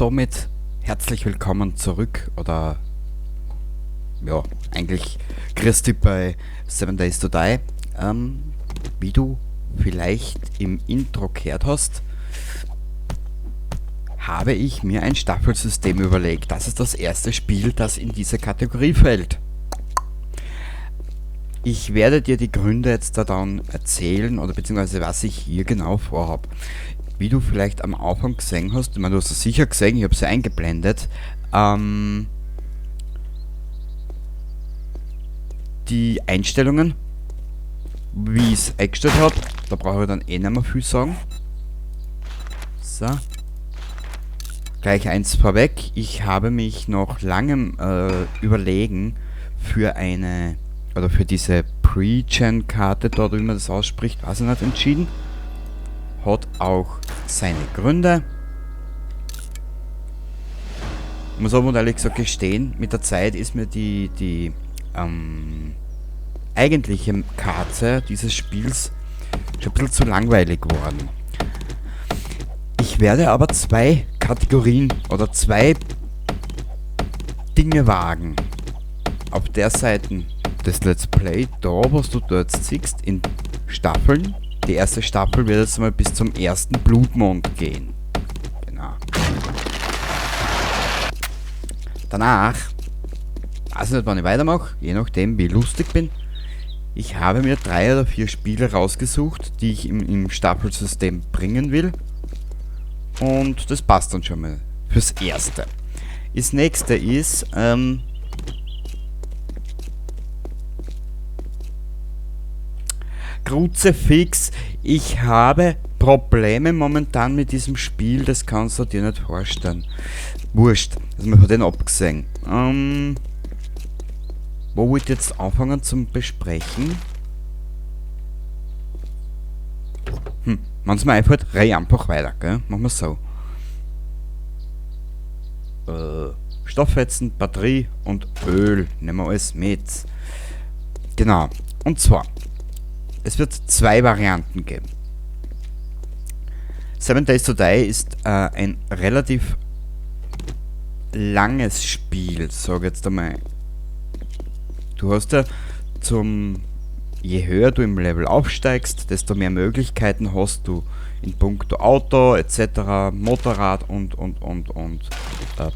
somit herzlich willkommen zurück oder ja, eigentlich Christi bei 7 Days to Die. Wie du vielleicht im Intro gehört hast, habe ich mir ein Staffelsystem überlegt. Das ist das erste Spiel, das in diese Kategorie fällt. Ich werde dir die Gründe jetzt da dann erzählen oder beziehungsweise was ich hier genau vorhabe. Wie du vielleicht am Anfang gesehen hast, ich meine, du hast es sicher gesehen, ich habe sie eingeblendet, die Einstellungen, wie ich es eingestellt habe, da brauche ich dann eh nicht mehr viel sagen. So. Gleich eins vorweg, ich habe mich nach langem Überlegen für eine, oder für diese Pre-Gen-Karte, dort wie man das ausspricht, weiß ich nicht, entschieden. Hat auch seine Gründe. Ich muss aber ehrlich gesagt gestehen, mit der Zeit ist mir die eigentliche Karte dieses Spiels schon ein bisschen zu langweilig geworden. Ich werde aber zwei Kategorien oder zwei Dinge wagen. Auf der Seite des Let's Play, da was du dort siehst, in Staffeln. Die erste Staffel wird jetzt mal bis zum ersten Blutmond gehen. Genau. Danach, weiß nicht, wann ich weitermache, je nachdem, wie lustig bin. Ich habe mir 3 oder 4 Spiele rausgesucht, die ich im Staffelsystem bringen will. Und das passt dann schon mal fürs Erste. Das nächste ist, Kruzifix, ich habe Probleme momentan mit diesem Spiel, das kannst du dir nicht vorstellen. Wurscht, also man hat den abgesehen. Wo wollt ihr jetzt anfangen zum Besprechen? Wenn es mir einfällt, rei einfach weiter, gell? Machen wir es so. Stofffetzen, Batterie und Öl, nehmen wir alles mit. Genau, und zwar, es wird 2 Varianten geben. 7 Days to Die ist ein relativ langes Spiel, sage jetzt einmal. Du hast ja je höher du im Level aufsteigst, desto mehr Möglichkeiten hast du in puncto Auto etc., Motorrad und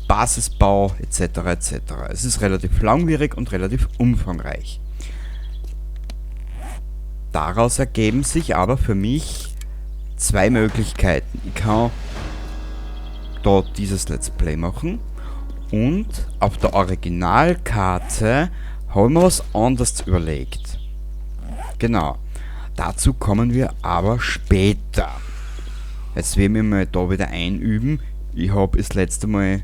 Basisbau etc. etc. Es ist relativ langwierig und relativ umfangreich. Daraus ergeben sich aber für mich 2 Möglichkeiten. Ich kann dort dieses Let's Play machen und auf der Originalkarte habe ich mir was anderes überlegt. Genau. Dazu kommen wir aber später. Jetzt werden wir mal da wieder einüben. Ich habe das letzte Mal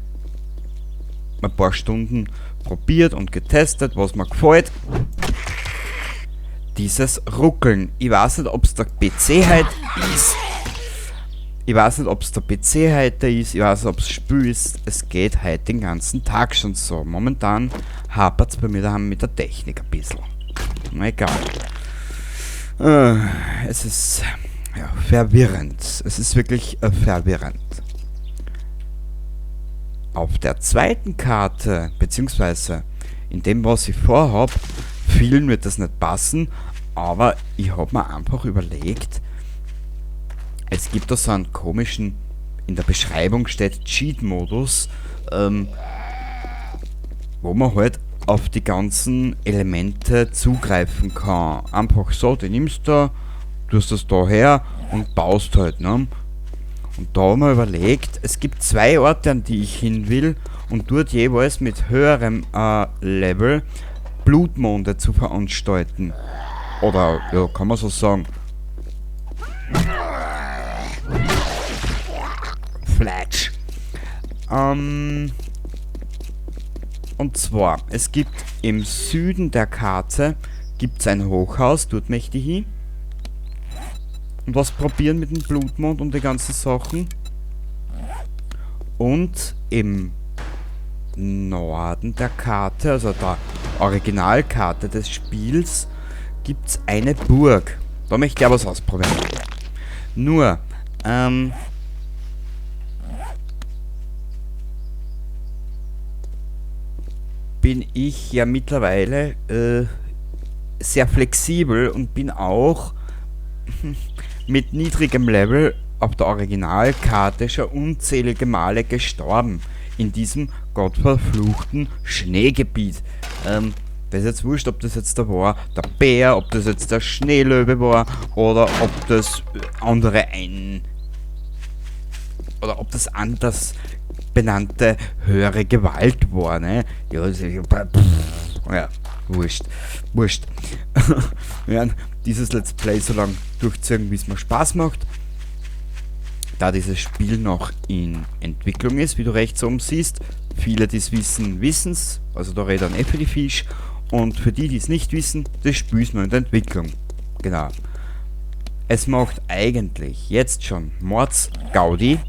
ein paar Stunden probiert und getestet, was mir gefällt. Dieses Ruckeln. Ich weiß nicht, ob es der PC heute ist. Ich weiß nicht, ob es der PC heute ist. Ich weiß nicht, ob es Spiel ist. Es geht heute den ganzen Tag schon so. Momentan hapert es bei mir daheim mit der Technik ein bisschen. Na egal. Es ist ja, verwirrend. Es ist wirklich verwirrend. Auf der zweiten Karte, beziehungsweise in dem, was ich vorhabe, vielen wird das nicht passen, aber ich habe mir einfach überlegt, es gibt da so einen komischen, in der Beschreibung steht Cheat-Modus, wo man halt auf die ganzen Elemente zugreifen kann. Einfach so, die nimmst du, tust das da her und baust halt, ne? Und da haben wir überlegt, es gibt 2 Orte, an die ich hin will und dort jeweils mit höherem Level Blutmonde zu veranstalten. Oder, ja, kann man so sagen. Fletch. Und zwar, es gibt im Süden der Karte gibt's ein Hochhaus, dort möchte ich hin. Und was probieren mit dem Blutmond und die ganzen Sachen. Und im Norden der Karte, also der Originalkarte des Spiels, gibt es eine Burg. Da möchte ich aber was ausprobieren. Nur, bin ich ja mittlerweile sehr flexibel und bin auch mit niedrigem Level auf der Originalkarte schon unzählige Male gestorben. In diesem gottverfluchten Schneegebiet. Das ist jetzt wurscht, ob das jetzt da war der Bär, ob das jetzt der Schneelöwe war oder ob das andere oder ob das anders benannte höhere Gewalt war, ne? Ja, ja, wurscht. Wir werden dieses Let's Play so lange durchziehen, wie es mir Spaß macht. Da dieses Spiel noch in Entwicklung ist, wie du rechts oben siehst. Viele, die es wissen, wissen es. Also da redet dann für die Fisch. Und für die, die es nicht wissen, das Spiel ist noch in der Entwicklung. Genau. Es macht eigentlich jetzt schon Mordsgaudi.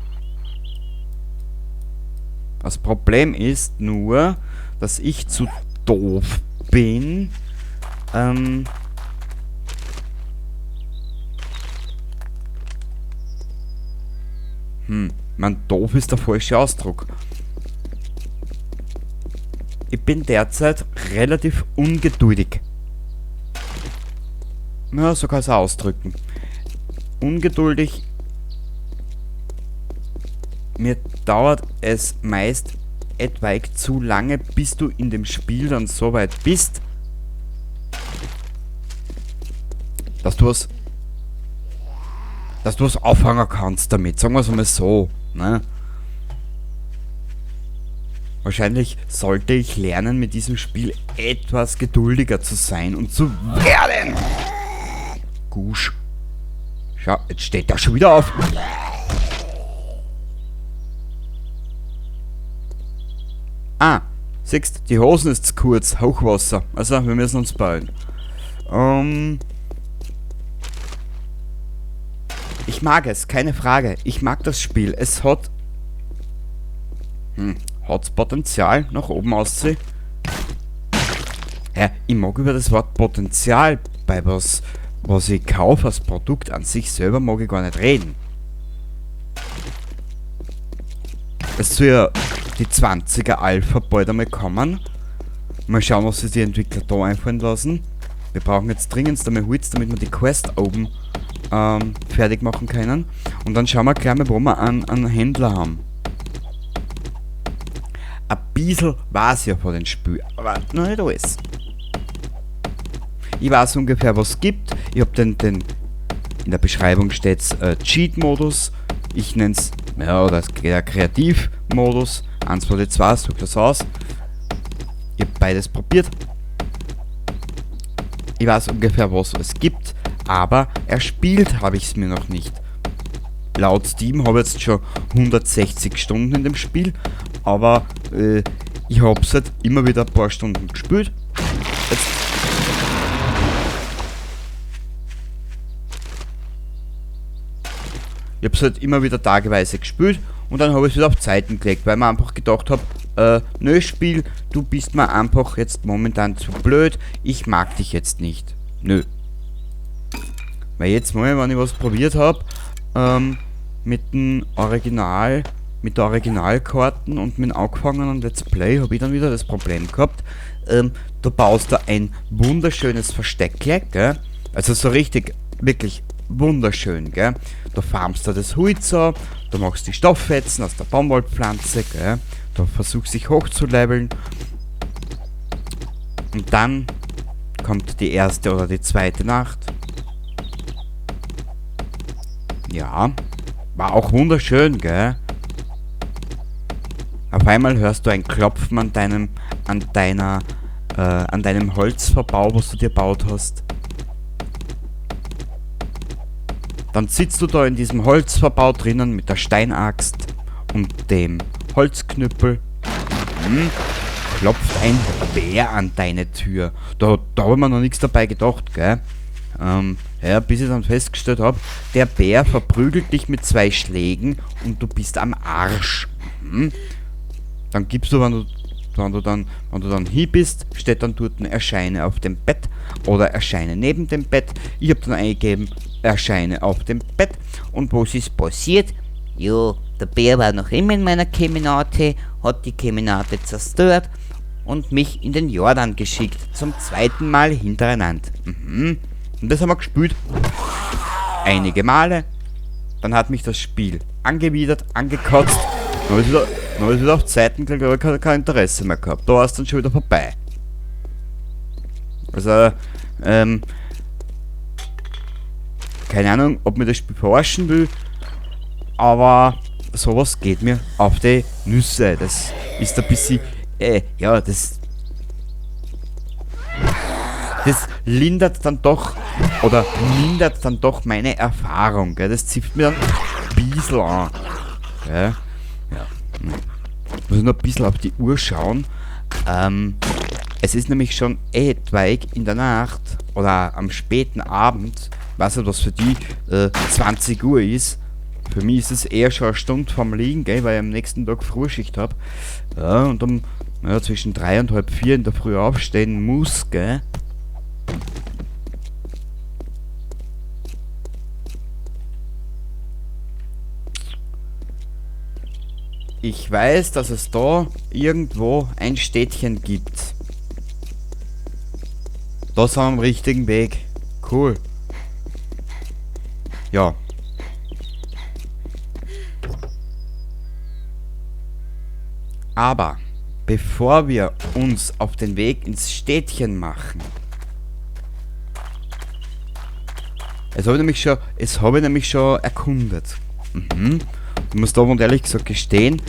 Das Problem ist nur, dass ich zu doof bin, doof ist der falsche Ausdruck. Ich bin derzeit relativ ungeduldig. Ja, so kann es ausdrücken. Ungeduldig. Mir dauert es meist etwaig zu lange, bis du in dem Spiel dann so weit bist, dass du was auffangen kannst damit. Sagen wir es einmal so, ne? Wahrscheinlich sollte ich lernen, mit diesem Spiel etwas geduldiger zu sein und zu werden. Gusch. Schau, jetzt steht er schon wieder auf. Ah, siehst, die Hosen ist zu kurz. Hochwasser. Also, wir müssen uns beeilen. Ich mag es, keine Frage. Ich mag das Spiel. Es hat hat's Potenzial nach oben aussehen. Ja, ich mag über das Wort Potenzial bei was ich kaufe als Produkt an sich selber mag ich gar nicht reden. Es soll ja die 20er Alpha bald einmal kommen. Mal schauen, was sich die Entwickler da einfallen lassen. Wir brauchen jetzt dringend einmal Holz, damit wir die Quest oben fertig machen können. Und dann schauen wir gleich mal, wo wir einen Händler haben. Ein bisschen weiß ja von den Spielen, aber noch nicht alles. Ich weiß ungefähr, was es gibt. Ich habe in der Beschreibung steht Cheat-Modus. Ich nenne es, ja, der Kreativ-Modus. 1, 2, 2, sucht das aus. Ich habe beides probiert. Ich weiß ungefähr, was es gibt, aber erspielt habe ich es mir noch nicht. Laut Steam habe ich jetzt schon 160 Stunden in dem Spiel, aber ich habe es halt immer wieder ein paar Stunden gespielt. Ich habe es halt immer wieder tageweise gespielt und dann habe ich es wieder auf Zeiten gelegt, weil ich mir einfach gedacht habe, nö Spiel, du bist mir einfach jetzt momentan zu blöd, ich mag dich jetzt nicht. Nö. Weil jetzt mal, wenn ich was probiert habe, mit der Originalkarten und mit dem angefangenen Let's Play, habe ich dann wieder das Problem gehabt, du baust da ein wunderschönes Versteck, gell? Also so richtig, wirklich wunderschön, gell? Da farmst du das Holz an, du machst die Stofffetzen aus der Baumwollpflanze, gell? Du versuchst dich hochzuleveln. Und dann kommt die erste oder die zweite Nacht. Ja, war auch wunderschön, gell? Auf einmal hörst du ein Klopfen an deinem Holzverbau, was du dir gebaut hast. Dann sitzt du da in diesem Holzverbau drinnen mit der Steinaxt und dem Holzknüppel. Klopft ein Bär an deine Tür. Da habe ich mir noch nichts dabei gedacht, gell? Ja, bis ich dann festgestellt habe, der Bär verprügelt dich mit 2 Schlägen und du bist am Arsch. Dann gibst du, wenn du dann hier bist, steht dann dort ein Erscheine auf dem Bett oder Erscheine neben dem Bett. Ich habe dann eingegeben, Erscheine auf dem Bett. Und was ist passiert? Ja, der Bär war noch immer in meiner Keminate, hat die Keminate zerstört und mich in den Jordan geschickt. Zum zweiten Mal hintereinander. Und das haben wir gespielt. Einige Male. Dann hat mich das Spiel angewidert, angekotzt. Dann habe ich wieder auf Zeiten gelegt, aber kein Interesse mehr gehabt. Da war es dann schon wieder vorbei. Also, keine Ahnung, ob mir das Spiel verarschen will, aber sowas geht mir auf die Nüsse. Das ist ein bisschen, ja, das lindert dann doch, oder mindert dann doch meine Erfahrung, gell? Das zieht mir dann ein bisschen an. Gell? Ja. Muss nur ein bisschen auf die Uhr schauen. Es ist nämlich schon etwaig in der Nacht oder am späten Abend. Weiß nicht, was für die 20 Uhr ist. Für mich ist es eher schon eine Stunde vorm Liegen, gell, weil ich am nächsten Tag Frühschicht habe. Ja, und um zwischen 3 und halb 4 in der Früh aufstehen muss, gell. Ich weiß, dass es da irgendwo ein Städtchen gibt. Da sind wir am richtigen Weg. Cool. Ja. Aber bevor wir uns auf den Weg ins Städtchen machen, es habe ich nämlich schon erkundet. Ich muss da und ehrlich gesagt gestehen,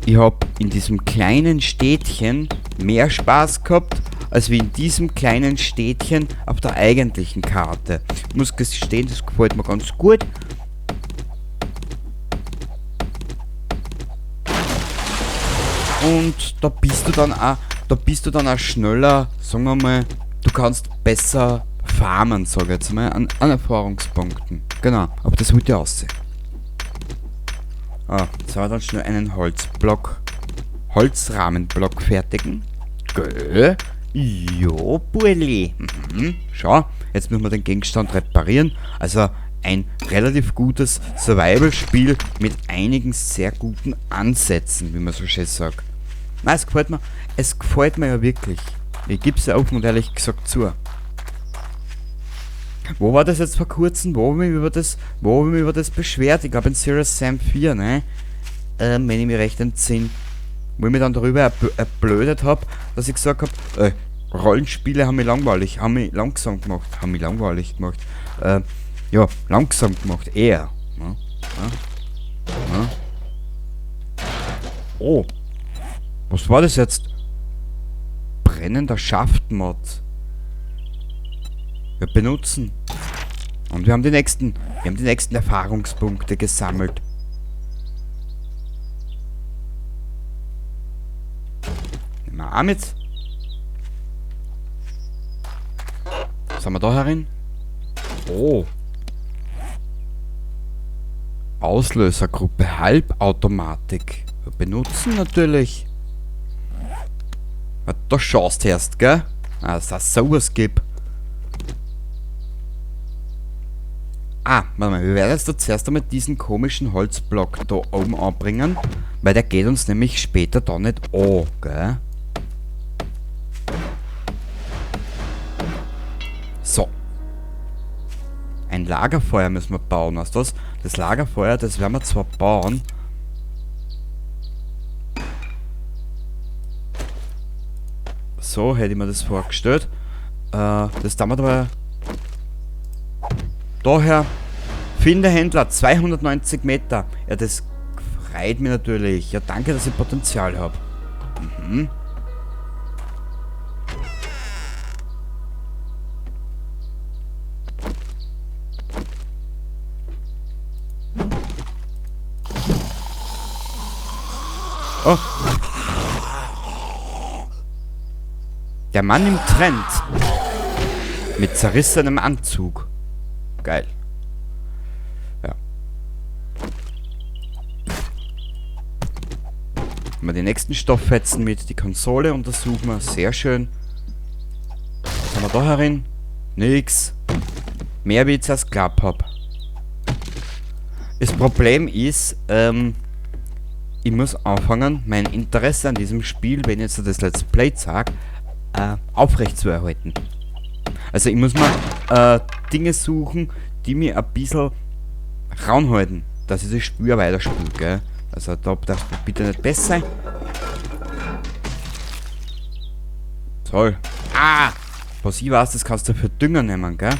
ich habe in diesem kleinen Städtchen mehr Spaß gehabt, als wie in diesem kleinen Städtchen auf der eigentlichen Karte. Ich muss gestehen, das gefällt mir ganz gut. Und da bist du dann auch schneller, sagen wir mal, du kannst besser farmen, sage ich jetzt mal, an Erfahrungspunkten. Genau, aber das wollte ich aussehen. Jetzt haben wir dann schnell einen Holzrahmenblock fertigen. Gell? Jo, Burli. Schau, jetzt müssen wir den Gegenstand reparieren. Also ein relativ gutes Survival-Spiel mit einigen sehr guten Ansätzen, wie man so schön sagt. Nein, es gefällt mir ja wirklich. Ich gebe es ja offen und ehrlich gesagt zu. Wo war das jetzt vor kurzem? Wo habe ich mich über das beschwert? Ich glaube in Serious Sam 4, ne? Wenn ich mich recht entsinne. Wo ich mich dann darüber erblödet habe, dass ich gesagt habe, Rollenspiele haben mich langweilig gemacht. Ja, langsam gemacht, eher. Ja. Oh, was war das jetzt? Brennender Schaftmod. Wir benutzen. Und wir haben die nächsten Erfahrungspunkte gesammelt. Nehmen wir auch mit. Was haben wir da herin? Oh. Auslösergruppe, Halbautomatik. Wir benutzen natürlich. Da schaust du erst, gell? Dass das sowas gibt. Warte mal, wir werden jetzt da zuerst einmal diesen komischen Holzblock da oben anbringen, weil der geht uns nämlich später da nicht an, gell? So. Ein Lagerfeuer müssen wir bauen, weißt du was? Das Lagerfeuer, das werden wir zwar bauen. So hätte ich mir das vorgestellt. Das tun wir dabei. Daher, finde Händler, 290 Meter. Ja, das freut mich natürlich. Ja, danke, dass ich Potenzial habe. Oh. Der Mann im Trend. Mit zerrissenem Anzug. Geil. Ja. Haben wir die nächsten Stofffetzen mit. Die Konsole untersuchen wir. Sehr schön. Was haben wir da herin? Nix. Mehr wie ich zuerst geglaubt habe. Das Problem ist, ich muss anfangen, mein Interesse an diesem Spiel, wenn ich jetzt das Let's Play sage, aufrecht zu erhalten. Also ich muss mal Dinge suchen, die mir ein bisschen ranhalten, dass ich das Spiel weiterspiele, gell? Also da darf bitte nicht besser sein. Toll. Ah! Was ich weiß, das kannst du für Dünger nehmen, gell?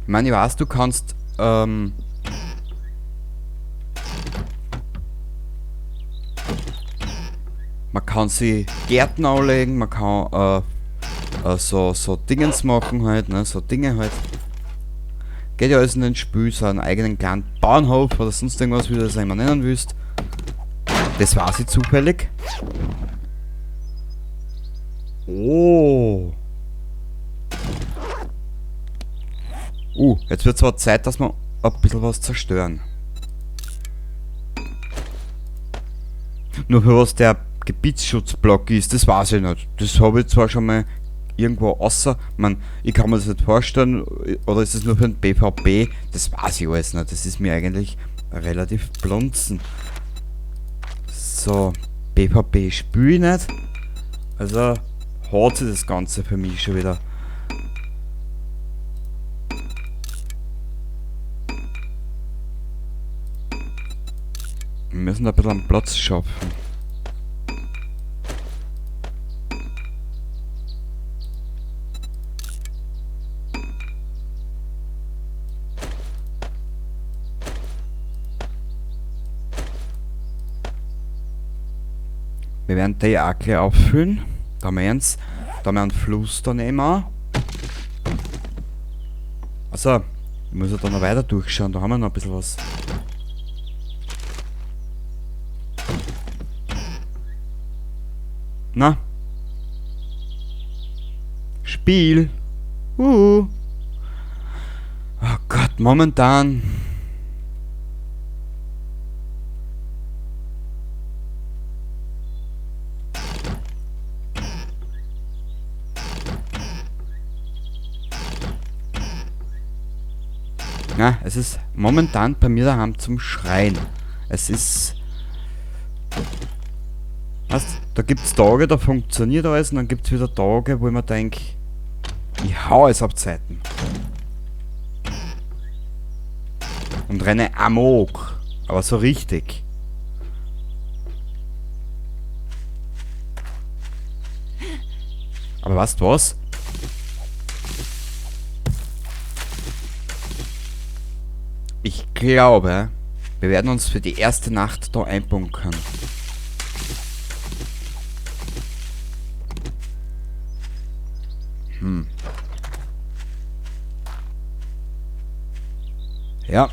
Ich meine, ich weiß, du kannst, man kann sie Gärten anlegen, man kann so Dingens machen halt, ne, so Dinge halt. Geht ja alles in den Spiel, so einen eigenen kleinen Bauernhof oder sonst irgendwas, wie du das immer nennen willst. Das war sie zufällig. Oh. Jetzt wird es aber Zeit, dass wir ein bisschen was zerstören. Nur für was der Gebietsschutzblock ist, das weiß ich nicht. Das habe ich zwar schon mal irgendwo außer, ich kann mir das nicht vorstellen, oder ist es nur für den PvP? Das weiß ich alles nicht. Das ist mir eigentlich relativ blunzen. So, PvP spiele ich nicht. Also hat sich das Ganze für mich schon wieder. Wir müssen ein bisschen am Platz schaffen. Wir werden die auch gleich auffüllen. Da haben wir einen Fluss daneben auch. Also, ich muss ja da noch weiter durchschauen, da haben wir noch ein bisschen was. Na? Spiel! Oh Gott, momentan. Na, es ist momentan bei mir daheim zum Schreien. Es ist. Was? Da gibt es Tage, da funktioniert alles und dann gibt es wieder Tage, wo ich mir denke, ich hau es ab Zeiten. Und renne amok. Aber so richtig. Aber weißt du was? Ich glaube, wir werden uns für die erste Nacht da einbunkern. Ja.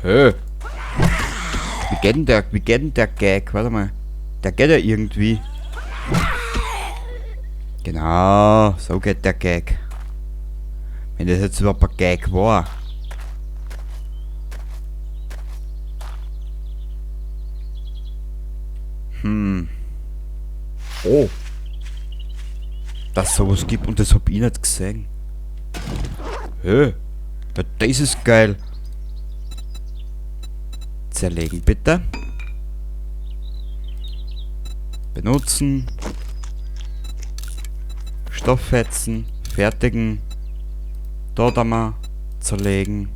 Hä? Wie geht denn der Gag? Warte mal. Der geht ja irgendwie. Genau, so geht der Gag. Wenn das jetzt überhaupt ein Gag war. Oh. Dass es sowas gibt und das hab ich nicht gesehen. Hä? Ja, das ist geil. Zerlegen bitte. Benutzen. Stofffetzen. Fertigen. Dort einmal zerlegen.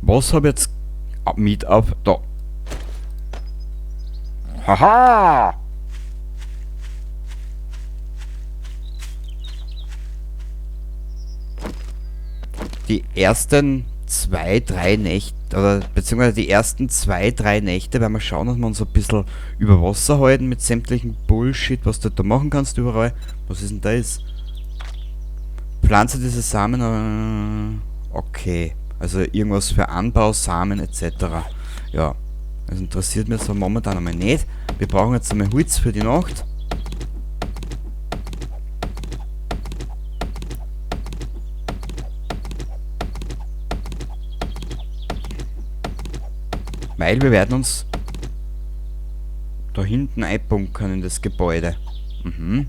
Was habe ich jetzt mit auf da? Haha! Die ersten 2, 3 Nächte, oder beziehungsweise die ersten 2, 3 Nächte werden wir schauen, dass wir uns ein bisschen über Wasser halten mit sämtlichen Bullshit, was du da machen kannst überall. Was ist denn das? Pflanze diese Samen, okay. Also irgendwas für Anbau, Samen etc. Ja, das interessiert mich so momentan einmal nicht. Wir brauchen jetzt einmal Holz für die Nacht. Weil wir werden uns da hinten einbunkern in das Gebäude. Mhm.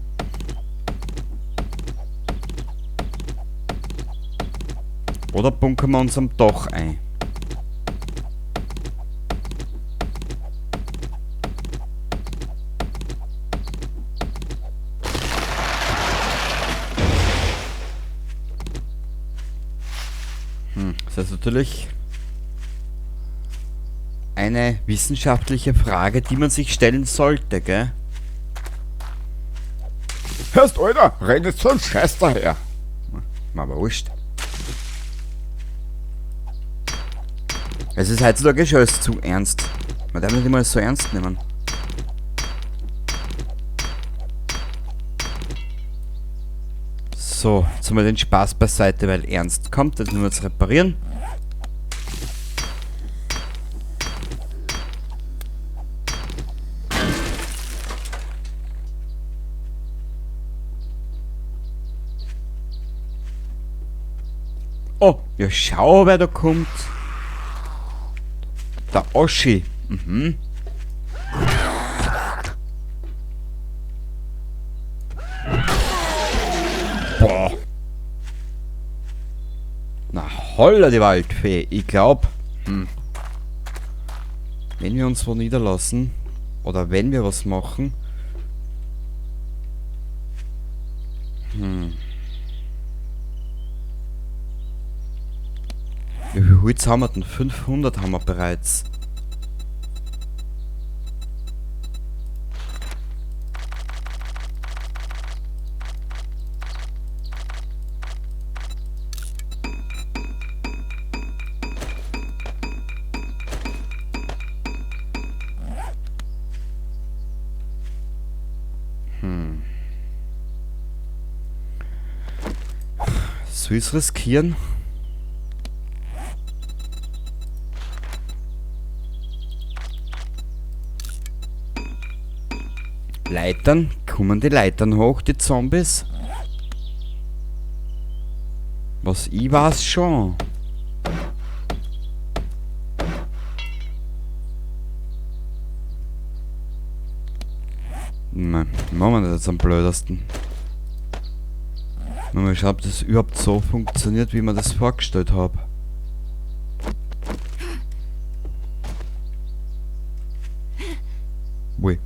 Oder bunkern wir uns am Dach ein? Das ist natürlich eine wissenschaftliche Frage, die man sich stellen sollte, gell? Hörst, Alter, redet so ein Scheiß daher. Mal wurscht. Es ist heutzutage schon alles zu ernst. Man darf nicht immer so ernst nehmen. So, jetzt haben wir den Spaß beiseite, weil ernst kommt. Das müssen wir jetzt reparieren. Oh, ja schau, wer da kommt. Der Oschi. Mhm. Boah. Na holla die Waldfee. Ich glaub, wenn wir uns wo niederlassen, oder wenn wir was machen, wie viel Holz haben wir denn? 500 haben wir bereits. Soll ich's riskieren? Leitern? Kommen die Leitern hoch, die Zombies? Was ich weiß schon. Nein, machen wir das jetzt am blödesten. Mal schauen, ob das überhaupt so funktioniert, wie man das vorgestellt habe. Ui.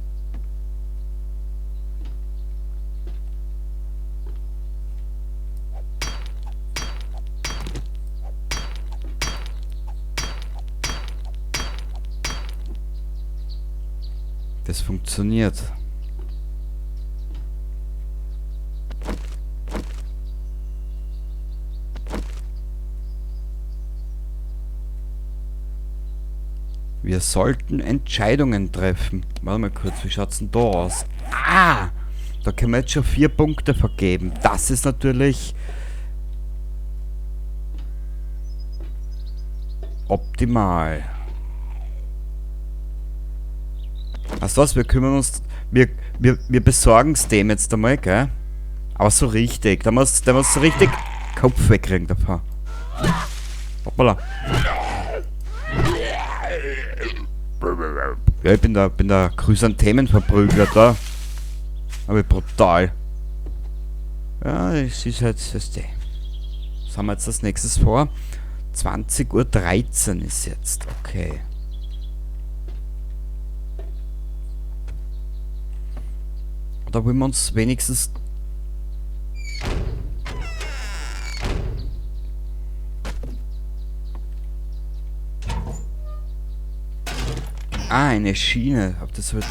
Das funktioniert. Wir sollten Entscheidungen treffen. Warte mal kurz, wie schaut's denn da aus? Ah! Da können wir jetzt schon 4 Punkte vergeben. Das ist natürlich optimal. Weißt du was, wir kümmern uns... Wir besorgen es dem jetzt einmal, gell? Aber so richtig. Der muss so richtig Kopf wegkriegen davon. Hoppala. Ja, ich bin der Chrysanthemenverprügler da. Aber brutal. Ja, es ist halt das. Was haben wir jetzt als nächstes vor? 20:13 Uhr ist jetzt. Okay. Da wollen wir uns wenigstens... Ah, eine Schiene. Ob das wird...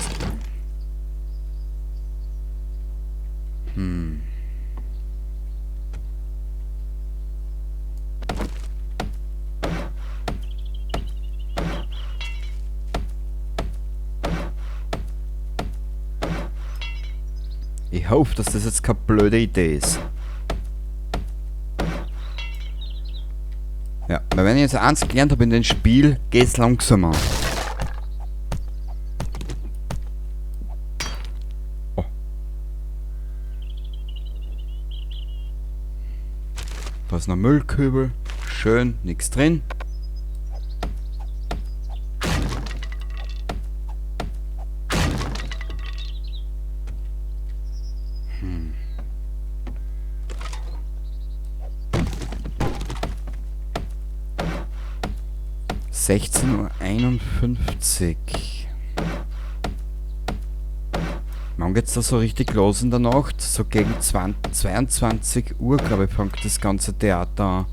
Ich hoffe, dass das jetzt keine blöde Idee ist. Ja, weil wenn ich jetzt eins gelernt habe in dem Spiel, geht's langsamer. Oh. Da ist noch Müllkübel. Schön, nichts drin. 16:51 Uhr. Wann geht's da so richtig los in der Nacht? So gegen 22 Uhr, glaube ich, fängt das ganze Theater an.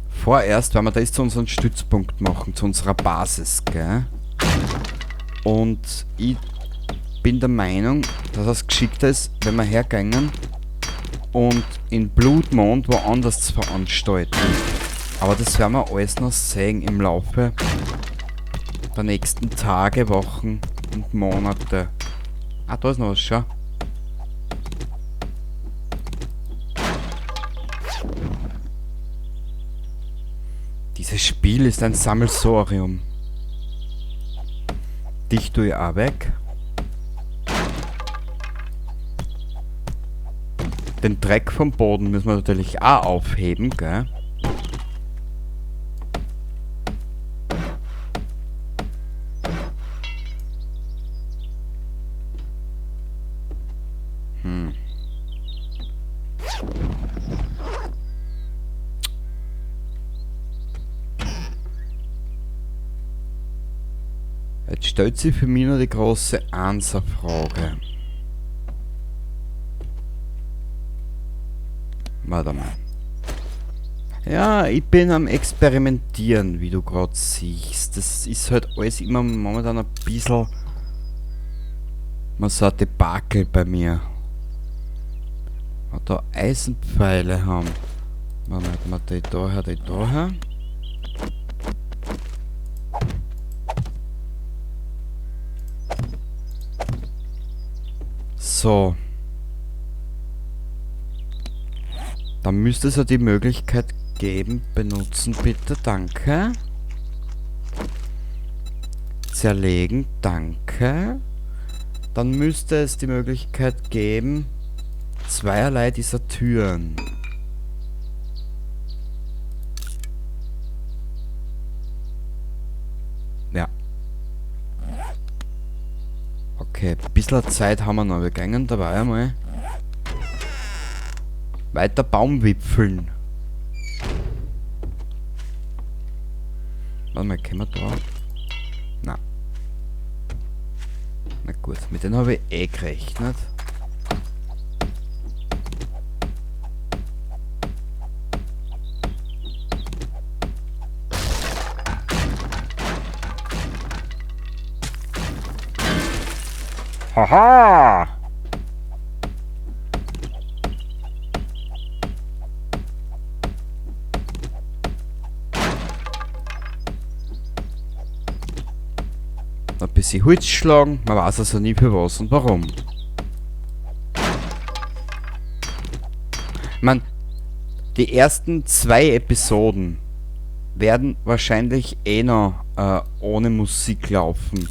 Vorerst werden wir das zu unserem Stützpunkt machen, zu unserer Basis, gell? Und ich bin der Meinung, dass es geschickter ist, wenn wir hergehen und in Blutmond woanders zu veranstalten. Aber das werden wir alles noch sehen im Laufe der nächsten Tage, Wochen und Monate. Ah, da ist noch was, schau. Dieses Spiel ist ein Sammelsorium. Dich tue ich auch weg. Den Dreck vom Boden müssen wir natürlich auch aufheben, gell? Jetzt stellt sich für mich nur die große Answerfrage. Warte mal. Ja, ich bin am Experimentieren, wie du gerade siehst. Das ist halt alles immer momentan ein bisschen... Man so ein Debakel bei mir. Da Eisenpfeile haben. Warte mal, die daher, die daher. So. Dann müsste es ja die Möglichkeit geben, benutzen bitte, danke. Zerlegen, danke. Dann müsste es die Möglichkeit geben, zweierlei dieser Türen. Ja. Okay, ein bisschen Zeit haben wir noch. Wir gehen dabei einmal weiter Baumwipfeln. Warte mal, können wir da? Nein. Na gut, mit denen habe ich eh gerechnet. Haha! Ein bisschen Holz schlagen, man weiß also nie für was und warum. Man, die ersten 2 Episoden werden wahrscheinlich eh noch ohne Musik laufen.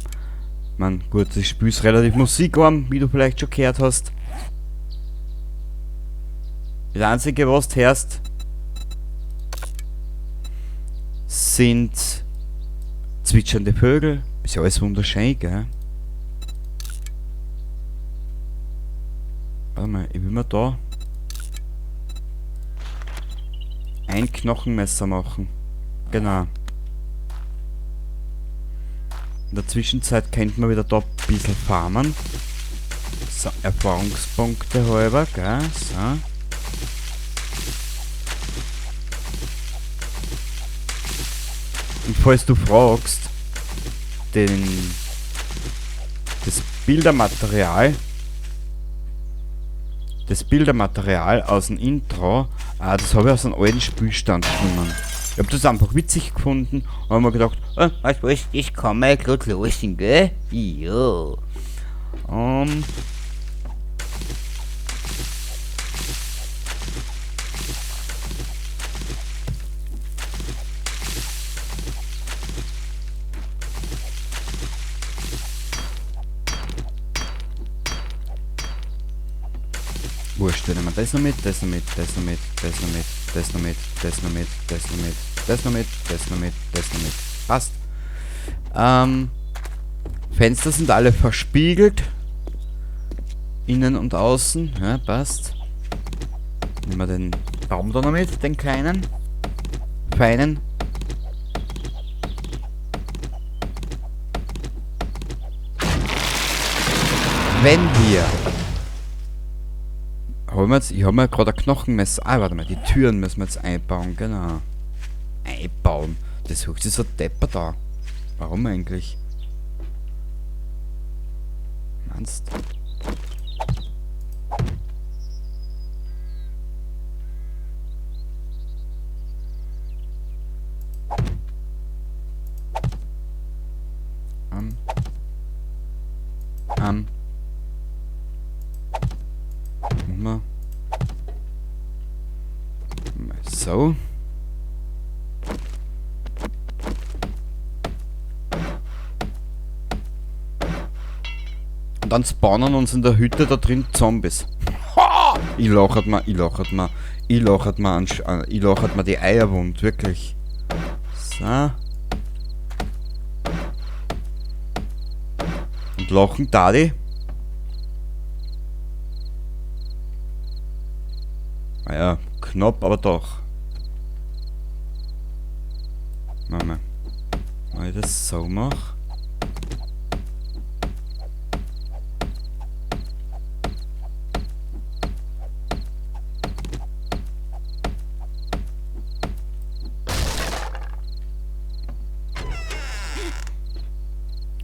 Man, gut, das Spiel ist relativ musikarm, wie du vielleicht schon gehört hast. Das einzige, was du hörst, sind zwitschernde Vögel. Ist ja alles wunderschön, gell? Warte mal, ich will mir da ein Knochenmesser machen. Genau. In der Zwischenzeit könnte man wieder da ein bisschen farmen. So, Erfahrungspunkte halber, gell? So. Und falls du fragst, das Bildermaterial aus dem Intro, das habe ich aus einem alten Spielstand genommen. Ich habe das einfach witzig gefunden und habe mir gedacht, weißt du was, das kann man ja gerade lassen, gell? Ja. Wurscht, wir nehmen das noch mit, das noch mit, das noch mit, das noch mit, das noch mit, das noch mit, das noch mit, das noch mit, das noch mit, das noch mit. Passt. Fenster sind alle verspiegelt. Innen und außen. Ja, passt. Nehmen wir den Baum da noch mit, den kleinen. Feinen. Wenn wir... ich habe mir gerade ein Knochenmesser... Ah, warte mal, die Türen müssen wir jetzt einbauen, genau. Einbauen. Das hört sich so depper da. Warum eigentlich? Meinst du? Machen wir. Mal so. Und dann spawnen uns in der Hütte da drin Zombies. Ha! Ich lachert mir die Eier wund, wirklich. So. Und lachen da die. Naja, knapp, aber doch. Mama. Wenn ich das so mache.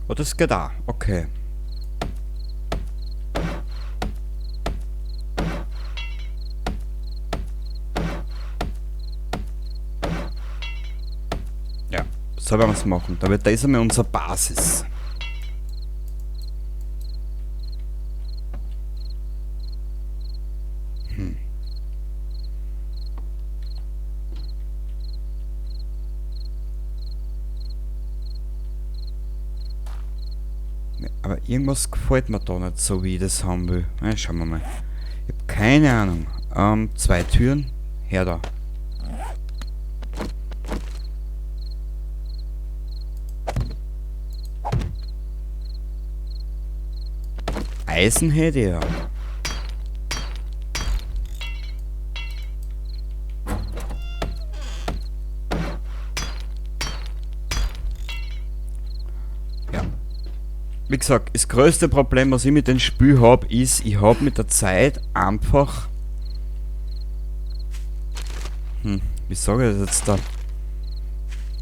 Oh, das geht auch. Okay. Ja, so werden wir es machen. Da wird das einmal unsere Basis. Aber irgendwas gefällt mir da nicht so, wie ich das haben will. Na, schauen wir mal. Ich habe keine Ahnung. 2 Türen. Her da. Eisen hätte ich ja. Wie gesagt, das größte Problem, was ich mit dem Spiel habe, ist, ich habe mit der Zeit einfach... wie sage ich das jetzt da?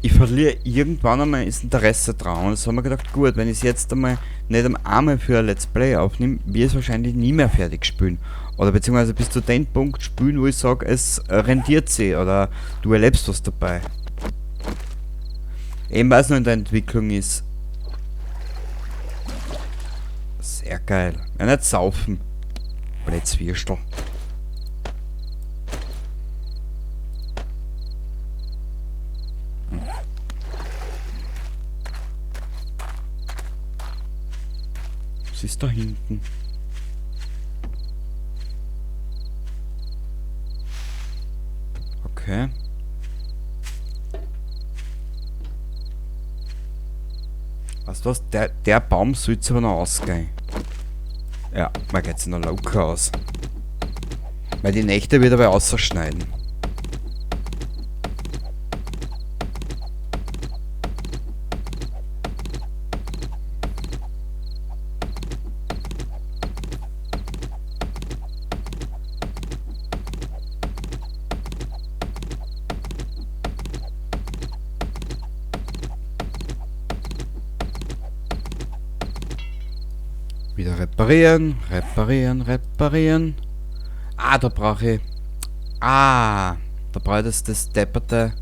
Ich verliere irgendwann einmal das Interesse dran. Und das haben wir gedacht, gut, wenn ich es jetzt einmal nicht einmal für ein Let's Play aufnehme, wird es wahrscheinlich nie mehr fertig spielen. Oder beziehungsweise bis zu dem Punkt spielen, wo ich sage, es rentiert sich oder du erlebst was dabei. Eben weil es noch in der Entwicklung ist. Sehr geil. Ja, nicht saufen. Plätzwirstel. Was ist da hinten? Okay. Weißt du was? Der Baum sollte aber noch ausgehen. Ja, man geht sich noch locker aus. Weil die Nächte wird aber ausschneiden. Wieder reparieren, reparieren. Ah, da brauche ich... Ah, da brauche ich das depperte...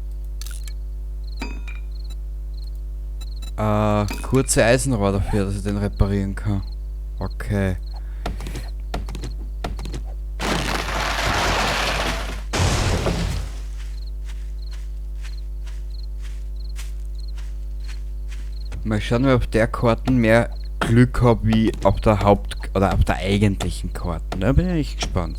kurze Eisenrohr dafür, dass ich den reparieren kann. Okay. Mal schauen, ob ich auf der Karten mehr Glück habe wie auf der oder auf der eigentlichen Karte. Da bin ich echt gespannt.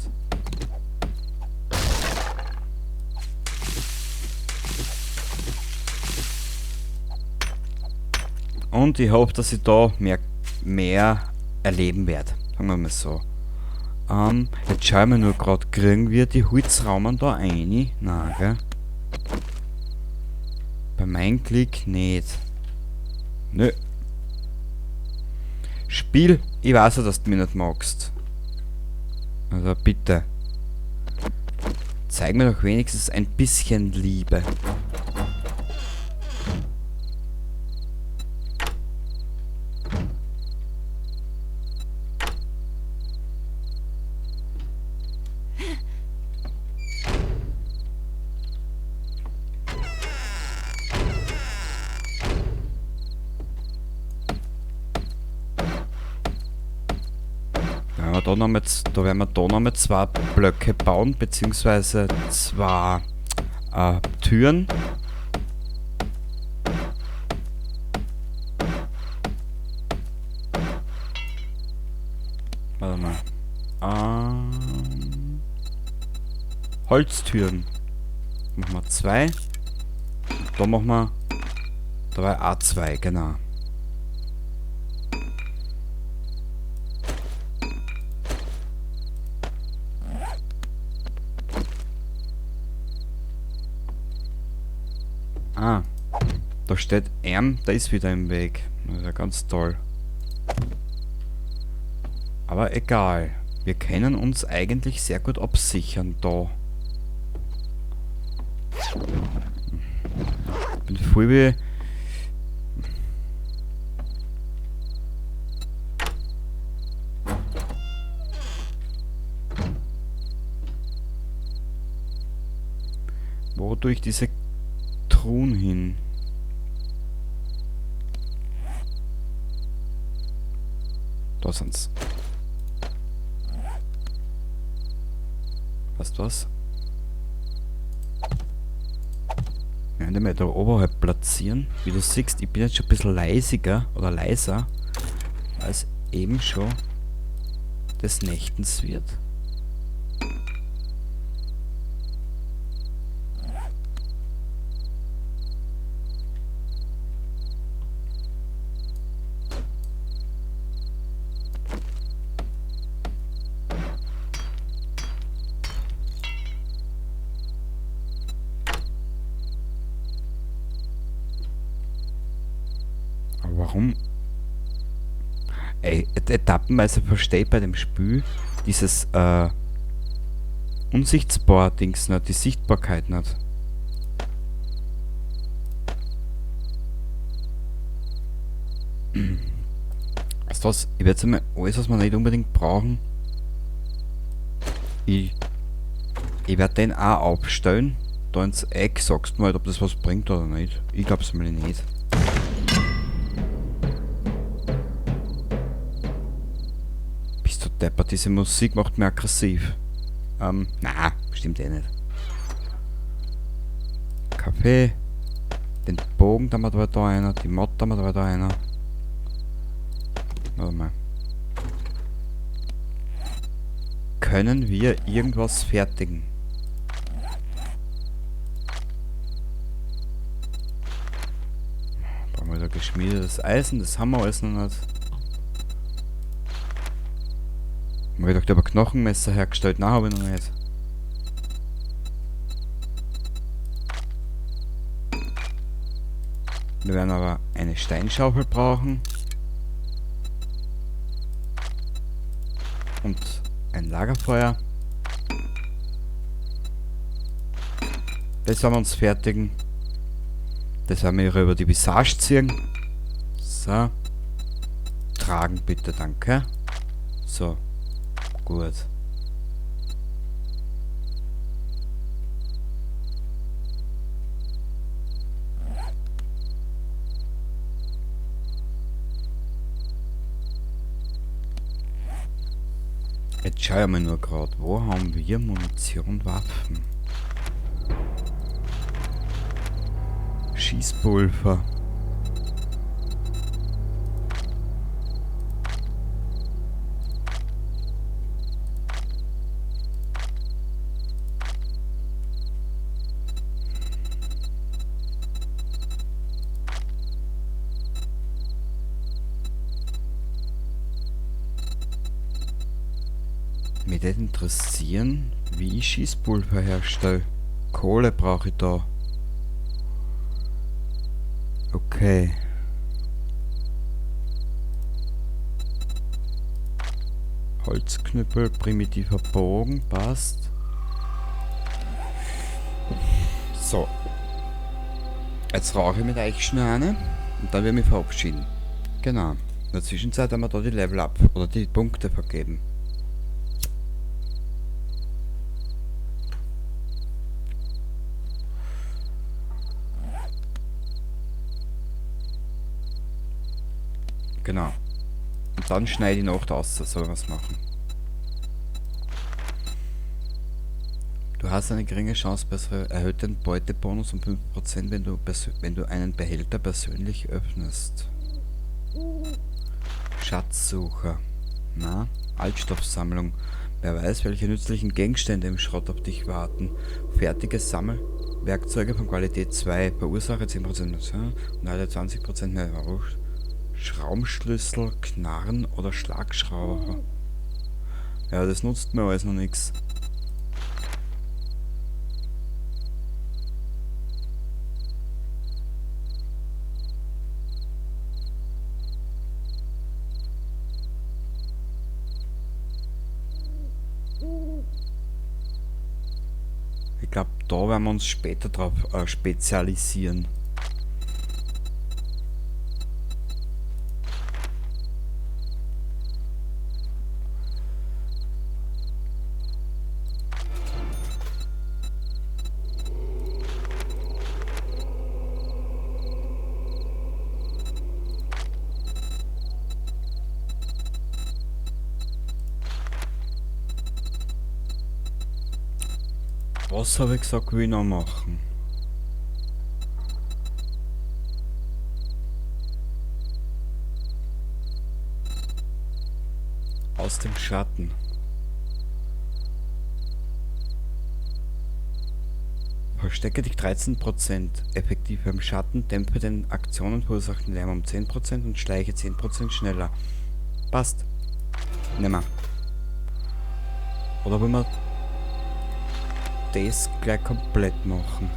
Und ich hoffe, dass ich da mehr erleben werde. Sagen wir mal so. Jetzt schauen wir nur gerade, kriegen wir die Holzraumen da rein? Nein, gell? Bei meinem Klick nicht. Nö. Spiel, ich weiß ja, dass du mich nicht magst. Also bitte. Zeig mir doch wenigstens ein bisschen Liebe. Da werden wir da nochmal zwei Blöcke bauen, beziehungsweise zwei Türen. Warte mal. Holztüren. Machen wir zwei. Da machen wir. Da war A2, genau. Da steht da ist wieder im Weg. Das ist ja ganz toll. Aber egal. Wir können uns eigentlich sehr gut absichern da. Ich bin voll wie... Wo tue ich diese Truhen hin? Da sind's. Weißt du was? Ich werde mal da oberhalb platzieren. Wie du siehst, ich bin jetzt schon ein bisschen leisiger oder leiser, als eben schon des Nächtens wird. Warum? Ey, etappenweise verstehe ich bei dem Spiel dieses Unsichtbar-Dings nicht, die Sichtbarkeit nicht. Weißt du was? Ich werde jetzt einmal alles, was wir nicht unbedingt brauchen. Ich werde den auch aufstellen. Da ins Eck, sagst du mal, ob das was bringt oder nicht. Ich glaube es mal nicht. Deppert, diese Musik macht mich aggressiv. Na, stimmt eh nicht. Kaffee. Den Bogen, da war da einer. Die Matte, da war da einer. Warte mal. Können wir irgendwas fertigen? Brauchen wir da geschmiedetes Eisen? Das haben wir alles noch nicht. Ich habe gedacht, ich habe ein Knochenmesser hergestellt. Nein, habe ich noch nicht. Wir werden aber eine Steinschaufel brauchen. Und ein Lagerfeuer. Das werden wir uns fertigen. Das werden wir über die Visage ziehen. So. Tragen bitte, danke. So. Gut. Jetzt schauen wir mal nur gerade, wo haben wir Munition, Waffen? Schießpulver. Mich würde interessieren, wie ich Schießpulver herstelle. Kohle brauche ich da. Okay. Holzknüppel, primitiver Bogen, passt. So. Jetzt rauche ich mit euch schnell eine und dann will ich mich verabschieden. Genau. In der Zwischenzeit haben wir da die Level Up oder die Punkte vergeben. Genau. Und dann schneide ich noch das, soll was machen. Du hast eine geringe Chance bei erhöhten Beutebonus um 5%, wenn du einen Behälter persönlich öffnest. Schatzsucher. Na, Altstoffsammlung. Wer weiß, welche nützlichen Gegenstände im Schrott auf dich warten. Fertige Sammelwerkzeuge von Qualität 2. Verursache 10% und alle 20% mehr. Schraubenschlüssel, Knarren oder Schlagschrauber. Ja, das nutzt mir alles noch nichts. Ich glaube, da werden wir uns später drauf spezialisieren. Was habe ich gesagt, will ich noch machen? Aus dem Schatten. Verstecke dich 13%. Effektiv beim Schatten, dämpfe den Aktionen verursachten Lärm um 10% und schleiche 10% schneller. Passt. Nimmer. Oder wollen wir das gleich komplett machen?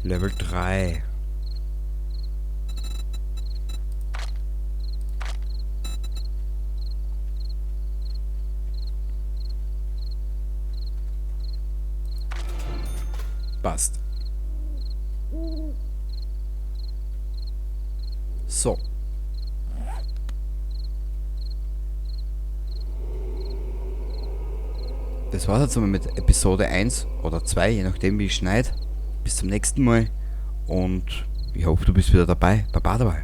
Level 3. Passt. So. Das war's jetzt einmal mit Episode 1 oder 2, je nachdem wie ich schneide. Bis zum nächsten Mal und ich hoffe, du bist wieder dabei. Baba dabei.